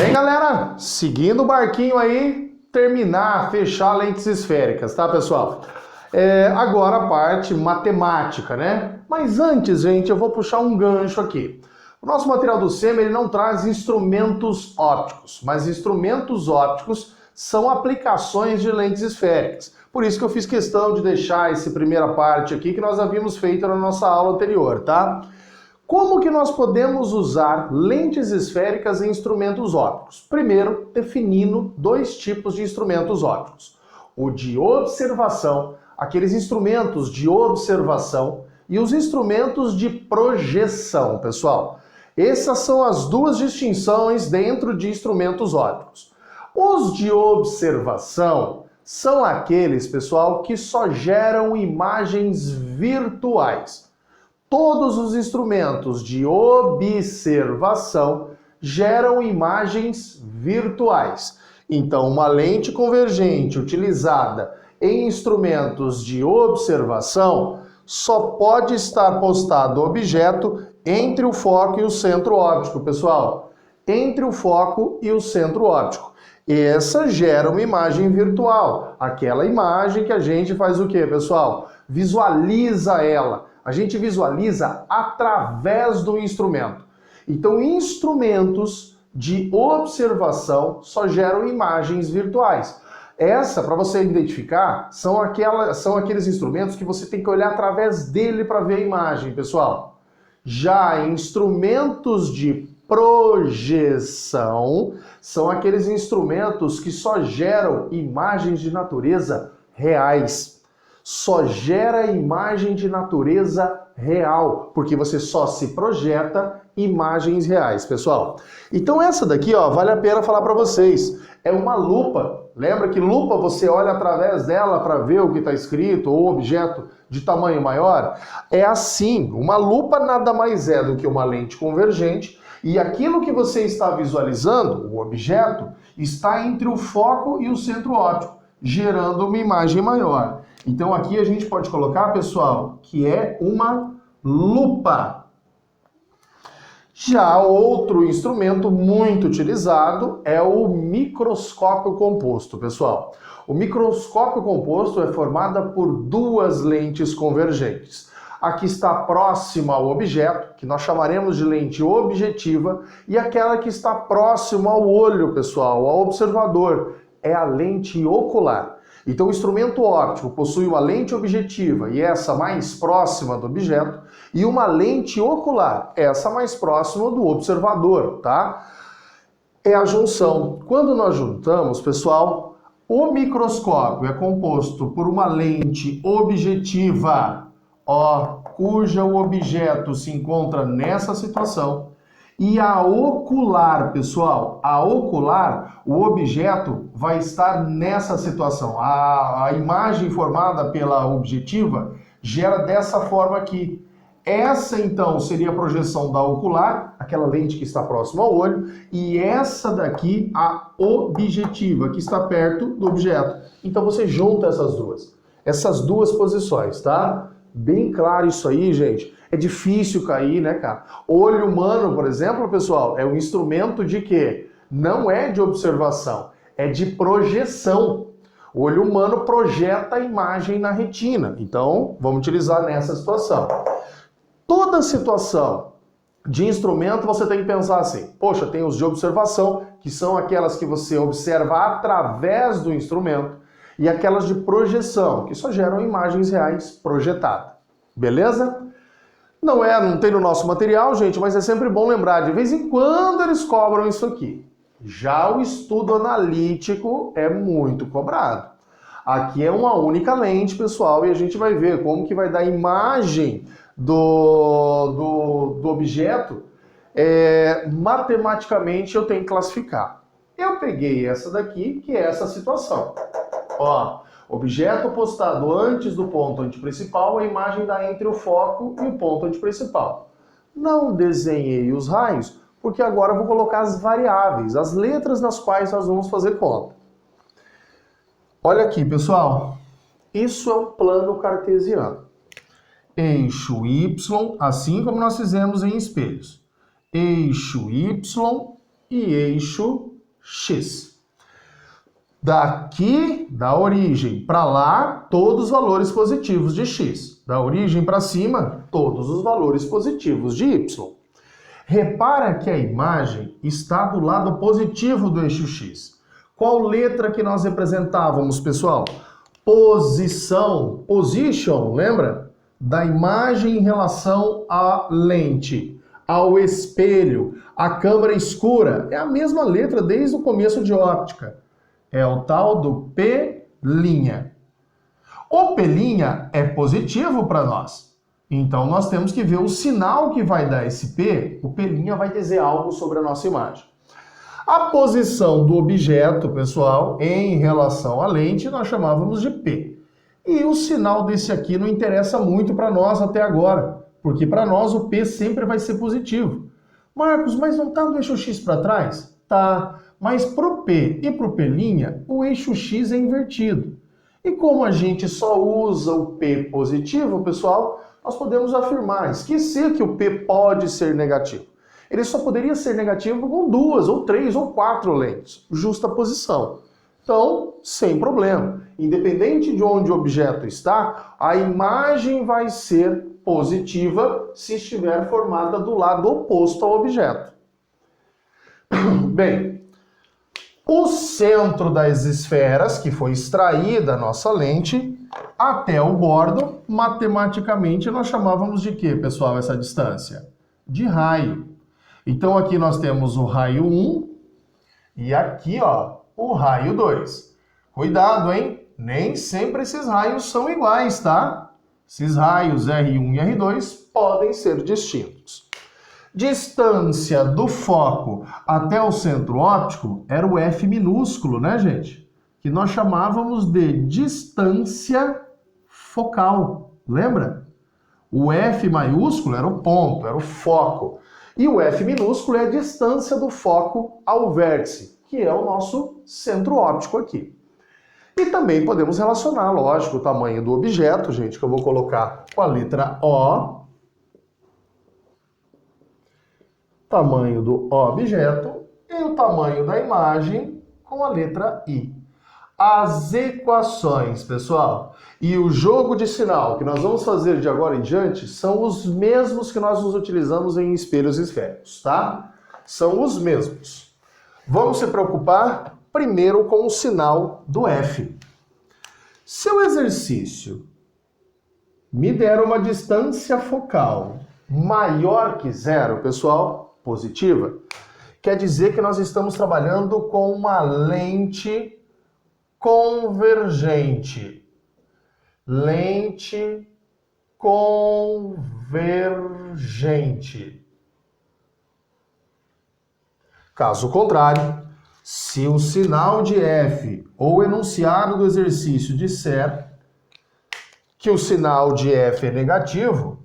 Bem, galera, seguindo o barquinho aí, fechar lentes esféricas, tá, pessoal? Agora a parte matemática, né? Mas antes, gente, eu vou puxar um gancho aqui. O nosso material do SEMA, ele não traz instrumentos ópticos, mas instrumentos ópticos são aplicações de lentes esféricas. Por isso que eu fiz questão de deixar essa primeira parte aqui que nós havíamos feito na nossa aula anterior, tá? Como que nós podemos usar lentes esféricas em instrumentos ópticos? Primeiro, definindo dois tipos de instrumentos ópticos. O de observação, aqueles instrumentos de observação, e os instrumentos de projeção, pessoal. Essas são as duas distinções dentro de instrumentos ópticos. Os de observação são aqueles, pessoal, que só geram imagens virtuais. Todos os instrumentos de observação geram imagens virtuais. Então, uma lente convergente utilizada em instrumentos de observação só pode estar postado o objeto entre o foco e o centro óptico, pessoal. Entre o foco e o centro óptico. Essa gera uma imagem virtual. Aquela imagem que a gente faz o quê, pessoal? Visualiza ela. A gente visualiza através do instrumento. Então, instrumentos de observação só geram imagens virtuais. Essa, para você identificar, são aqueles instrumentos que você tem que olhar através dele para ver a imagem, pessoal. Já instrumentos de projeção são aqueles instrumentos que só geram imagens de natureza reais. Só gera imagem de natureza real, porque você só se projeta imagens reais, pessoal. Então essa daqui, ó, vale a pena falar para vocês. É uma lupa. Lembra que lupa você olha através dela para ver o que está escrito ou objeto de tamanho maior? É assim, uma lupa nada mais é do que uma lente convergente e aquilo que você está visualizando, o objeto, está entre o foco e o centro óptico, gerando uma imagem maior. Então aqui a gente pode colocar, pessoal, que é uma lupa. Já outro instrumento muito utilizado é o microscópio composto, pessoal. O microscópio composto é formado por duas lentes convergentes. A que está próxima ao objeto, que nós chamaremos de lente objetiva, e aquela que está próxima ao olho, pessoal, ao observador, é a lente ocular. Então o instrumento óptico possui uma lente objetiva, e essa mais próxima do objeto, e uma lente ocular, essa mais próxima do observador, tá? É a junção. Quando nós juntamos, pessoal, o microscópio é composto por uma lente objetiva, cuja o objeto se encontra nessa situação, e a ocular, pessoal, a ocular, o objeto vai estar nessa situação. A imagem formada pela objetiva gera dessa forma aqui. Essa, então, seria a projeção da ocular, aquela lente que está próxima ao olho, e essa daqui, a objetiva, que está perto do objeto. Então, você junta essas duas posições, tá? Bem claro isso aí, gente. É difícil cair, né, cara? Olho humano, por exemplo, pessoal, é um instrumento de quê? Não é de observação, é de projeção. O olho humano projeta a imagem na retina. Então, vamos utilizar nessa situação. Toda situação de instrumento você tem que pensar assim, poxa, tem os de observação, que são aquelas que você observa através do instrumento, e aquelas de projeção, que só geram imagens reais projetadas. Beleza? Não tem no nosso material, gente, mas é sempre bom lembrar, de vez em quando eles cobram isso aqui. Já o estudo analítico é muito cobrado. Aqui é uma única lente, pessoal, e a gente vai ver como que vai dar imagem do objeto. Matematicamente eu tenho que classificar. Eu peguei essa daqui, que é essa situação. Objeto postado antes do ponto antiprincipal, a imagem dá entre o foco e o ponto antiprincipal. Não desenhei os raios, porque agora eu vou colocar as variáveis, as letras nas quais nós vamos fazer conta. Olha aqui, pessoal. Isso é um plano cartesiano. Eixo Y, assim como nós fizemos em espelhos. Eixo Y e eixo x. Daqui, da origem para lá, todos os valores positivos de x. Da origem para cima, todos os valores positivos de y. Repara que a imagem está do lado positivo do eixo x. Qual letra que nós representávamos, pessoal? Posição, position, lembra? Da imagem em relação à lente, ao espelho, à câmara escura. É a mesma letra desde o começo de óptica. É o tal do P'. O P' é positivo para nós. Então nós temos que ver o sinal que vai dar esse P. O P' vai dizer algo sobre a nossa imagem. A posição do objeto, pessoal, em relação à lente, nós chamávamos de P. E o sinal desse aqui não interessa muito para nós até agora, porque para nós o P sempre vai ser positivo. Marcos, mas não está no eixo X para trás? Tá, mas para o P e para o P', o eixo X é invertido. E como a gente só usa o P positivo, pessoal, nós podemos afirmar, esquecer que o P pode ser negativo. Ele só poderia ser negativo com 2, ou 3, ou 4 lentes, justa posição. Então, sem problema. Independente de onde o objeto está, a imagem vai ser positiva se estiver formada do lado oposto ao objeto. Bem, o centro das esferas, que foi extraída da nossa lente, até o bordo, matematicamente nós chamávamos de quê, pessoal, essa distância? De raio. Então aqui nós temos o raio 1 e aqui, ó, o raio 2. Cuidado, hein? Nem sempre esses raios são iguais, tá? Esses raios R1 e R2 podem ser distintos. Distância do foco até o centro óptico era o F minúsculo, né, gente? Que nós chamávamos de distância focal. Lembra? O F maiúsculo era o ponto, era o foco. E o F minúsculo é a distância do foco ao vértice, que é o nosso centro óptico aqui. E também podemos relacionar, lógico, o tamanho do objeto, gente, que eu vou colocar com a letra O. Tamanho do objeto e o tamanho da imagem com a letra I. As equações, pessoal, e o jogo de sinal que nós vamos fazer de agora em diante são os mesmos que nós nos utilizamos em espelhos esféricos, tá? São os mesmos. Vamos se preocupar primeiro com o sinal do F. Se o exercício me der uma distância focal maior que 0, pessoal, positiva, quer dizer que nós estamos trabalhando com uma lente convergente. Lente convergente. Caso contrário, se o sinal de F ou o enunciado do exercício disser que o sinal de F é negativo,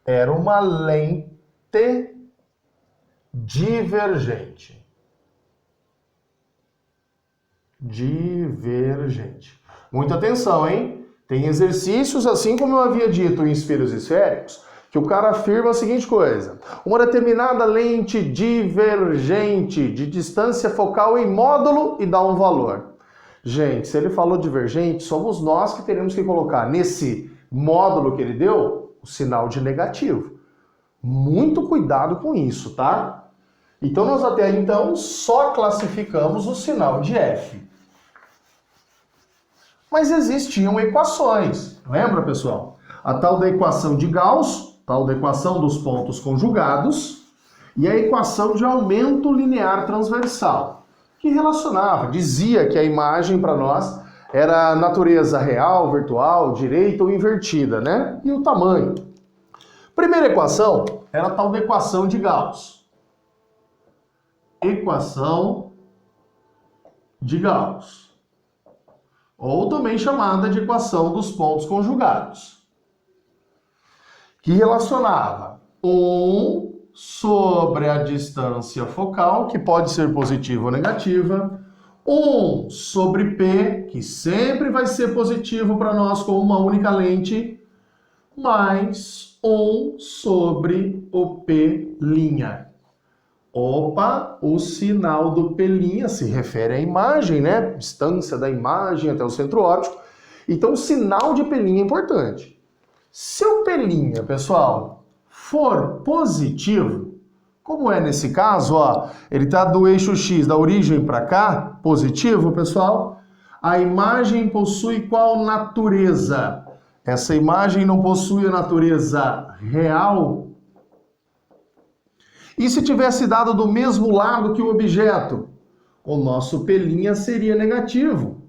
era uma lente divergente. Divergente. Muita atenção, hein? Tem exercícios, assim como eu havia dito em espelhos esféricos, que o cara afirma a seguinte coisa: uma determinada lente divergente de distância focal em módulo e dá um valor. Gente, se ele falou divergente, somos nós que teremos que colocar nesse módulo que ele deu o sinal de negativo. Muito cuidado com isso, tá? Então nós até então só classificamos o sinal de F. Mas existiam equações, lembra, pessoal? A tal da equação de Gauss, tal da equação dos pontos conjugados, e a equação de aumento linear transversal, que relacionava, dizia que a imagem para nós era natureza real, virtual, direita ou invertida, né? E o tamanho. Primeira equação era a tal da equação de Gauss. Equação de Gauss. Ou também chamada de equação dos pontos conjugados, que relacionava 1 sobre a distância focal, que pode ser positiva ou negativa, 1 sobre P, que sempre vai ser positivo para nós com uma única lente, mais 1 sobre o P'. Opa, o sinal do pelinha se refere à imagem, né? Distância da imagem até o centro óptico. Então, o sinal de pelinha é importante. Se o pelinha, pessoal, for positivo, como é nesse caso, ó, ele está do eixo X, da origem para cá, positivo, pessoal, a imagem possui qual natureza? Essa imagem não possui a natureza real? E se tivesse dado do mesmo lado que o objeto? O nosso pelinha seria negativo.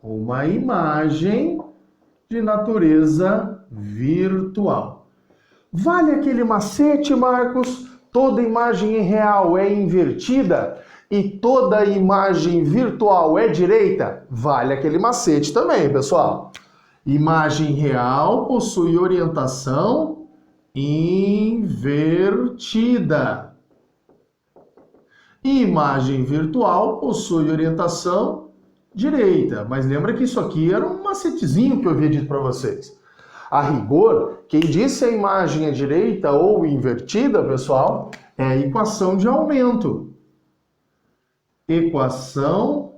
Uma imagem de natureza virtual. Vale aquele macete, Marcos? Toda imagem real é invertida e toda imagem virtual é direita? Vale aquele macete também, pessoal. Imagem real possui orientação invertida. Imagem virtual possui orientação direita. Mas lembra que isso aqui era um macetezinho que eu havia dito para vocês. A rigor, quem disse a imagem é direita ou invertida, pessoal, é a equação de aumento. Equação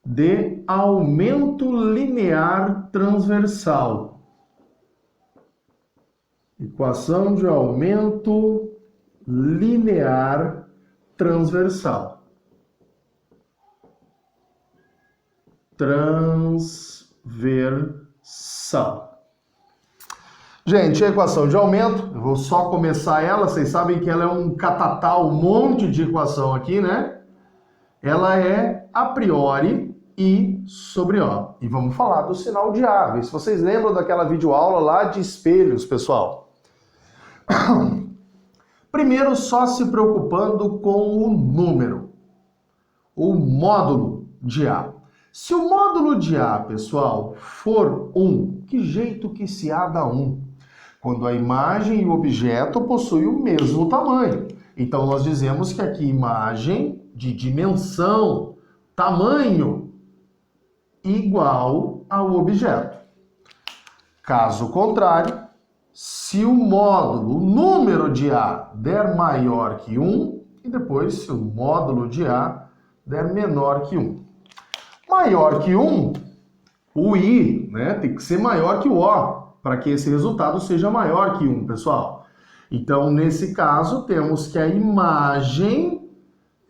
de aumento linear transversal. Equação de aumento linear transversal. Transversal. Gente, a equação de aumento, eu vou só começar ela, vocês sabem que ela é um catatal, um monte de equação aqui, né? Ela é a priori I sobre O. E vamos falar do sinal de A. Vê se vocês lembram daquela videoaula lá de espelhos, pessoal. Primeiro, só se preocupando com o número, o módulo de A. Se o módulo de A, pessoal, for 1, que jeito que se A dá 1? Quando a imagem e o objeto possuem o mesmo tamanho. Então, nós dizemos que aqui imagem de dimensão, tamanho, igual ao objeto. Caso contrário, se o módulo, o número de A, der maior que 1, e depois se o módulo de A der menor que 1. Maior que 1, o I, né, tem que ser maior que o O, para que esse resultado seja maior que 1, pessoal. Então, nesse caso, temos que a imagem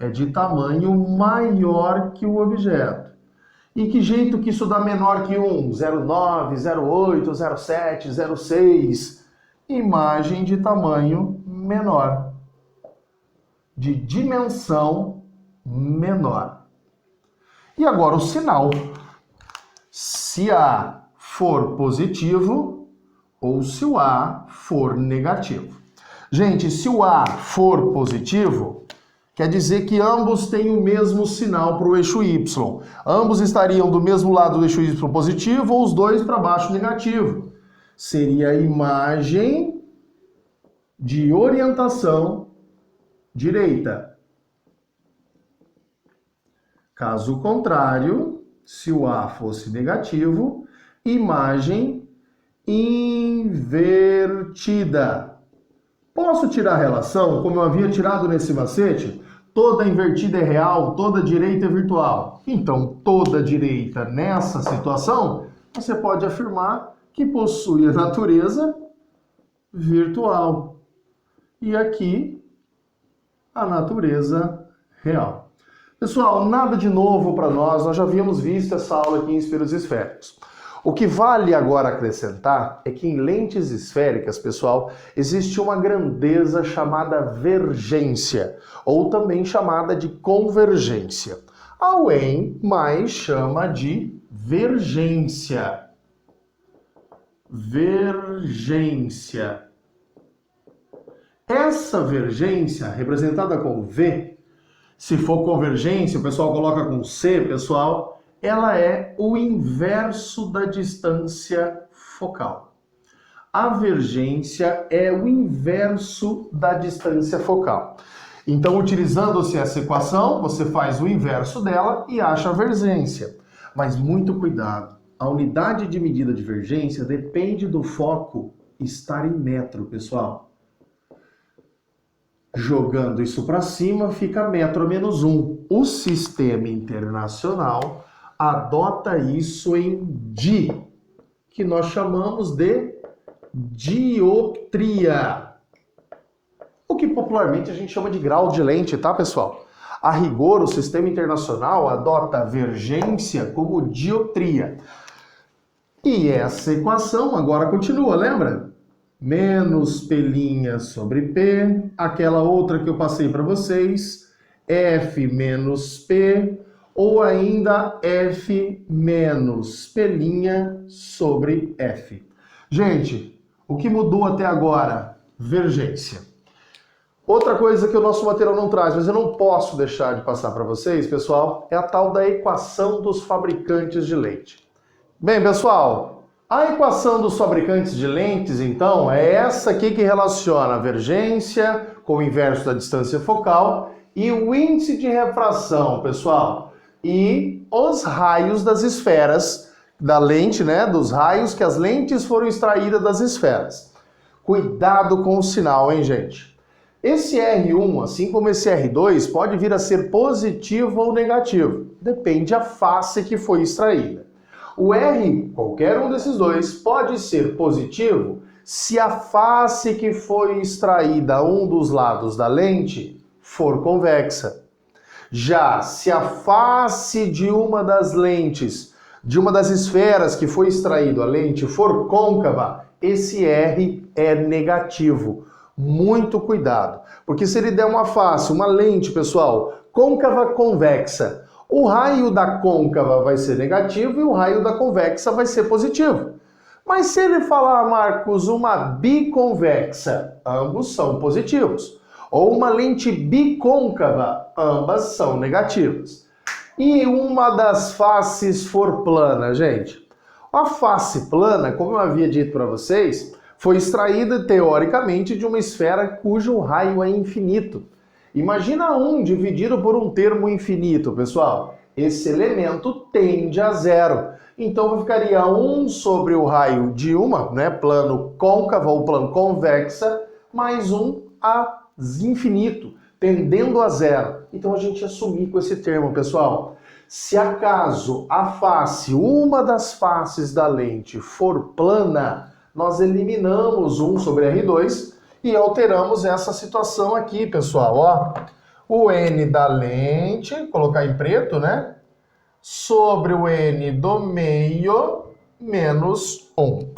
é de tamanho maior que o objeto. E que jeito que isso dá menor que 1? 0,9, 0,8, 0,7, 0,6. Imagem de tamanho menor. De dimensão menor. E agora o sinal. Se A for positivo ou se o A for negativo. Gente, se o A for positivo, quer dizer que ambos têm o mesmo sinal para o eixo Y. Ambos estariam do mesmo lado do eixo Y positivo ou os dois para baixo negativo. Seria a imagem de orientação direita. Caso contrário, se o A fosse negativo, imagem invertida. Posso tirar a relação, como eu havia tirado nesse macete? Toda invertida é real, toda direita é virtual. Então, toda direita nessa situação, você pode afirmar que possui a natureza virtual. E aqui, a natureza real. Pessoal, nada de novo para nós já havíamos visto essa aula aqui em espelhos esféricos. O que vale agora acrescentar é que em lentes esféricas, pessoal, existe uma grandeza chamada vergência, ou também chamada de convergência. A UEM mais chama de vergência. Vergência. Essa vergência, representada com V, se for convergência, o pessoal coloca com C, pessoal, ela é o inverso da distância focal. A vergência é o inverso da distância focal. Então, utilizando-se essa equação, você faz o inverso dela e acha a vergência. Mas muito cuidado, a unidade de medida de vergência depende do foco estar em metro, pessoal. Jogando isso para cima, fica metro menos 1. O sistema internacional adota isso em di, que nós chamamos de dioptria. O que popularmente a gente chama de grau de lente, tá, pessoal? A rigor, o sistema internacional adota a vergência como dioptria. E essa equação agora continua, lembra? Menos P' sobre P, aquela outra que eu passei para vocês, F menos P, ou ainda F menos P' sobre F. Gente, o que mudou até agora? Vergência. Outra coisa que o nosso material não traz, mas eu não posso deixar de passar para vocês, pessoal, é a tal da equação dos fabricantes de lente. Bem, pessoal, a equação dos fabricantes de lentes, então, é essa aqui que relaciona a vergência com o inverso da distância focal e o índice de refração, pessoal, e os raios das esferas da lente, né, dos raios que as lentes foram extraídas das esferas. Cuidado com o sinal, hein, gente? Esse R1, assim como esse R2, pode vir a ser positivo ou negativo, depende da face que foi extraída. O R, qualquer um desses dois, pode ser positivo se a face que foi extraída a um dos lados da lente for convexa. Já se a face de uma das lentes, de uma das esferas que foi extraído a lente for côncava, esse R é negativo. Muito cuidado, porque se ele der uma face, uma lente, pessoal, côncava convexa, o raio da côncava vai ser negativo e o raio da convexa vai ser positivo. Mas se ele falar, Marcos, uma biconvexa, ambos são positivos. Ou uma lente bicôncava, ambas são negativas. E uma das faces for plana, gente? A face plana, como eu havia dito para vocês, foi extraída teoricamente de uma esfera cujo raio é infinito. Imagina 1 dividido por um termo infinito, pessoal. Esse elemento tende a zero. Então ficaria 1 sobre o raio de uma, né, plano côncavo ou plano convexa, mais 1 a infinito, tendendo a zero. Então a gente ia sumir com esse termo, pessoal. Se acaso a face, uma das faces da lente for plana, nós eliminamos 1 sobre R2 e alteramos essa situação aqui, pessoal, ó. O N da lente, colocar em preto, né? Sobre o N do meio, menos 1.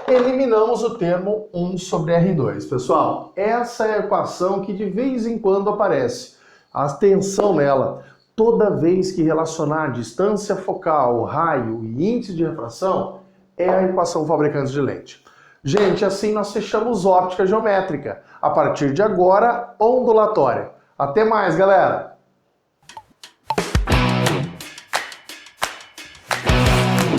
Eliminamos o termo 1 sobre R2, pessoal. Essa é a equação que de vez em quando aparece. Atenção nela. Toda vez que relacionar distância focal, raio e índice de refração, é a equação fabricante de lente. Gente, assim nós fechamos óptica geométrica. A partir de agora, ondulatória. Até mais, galera!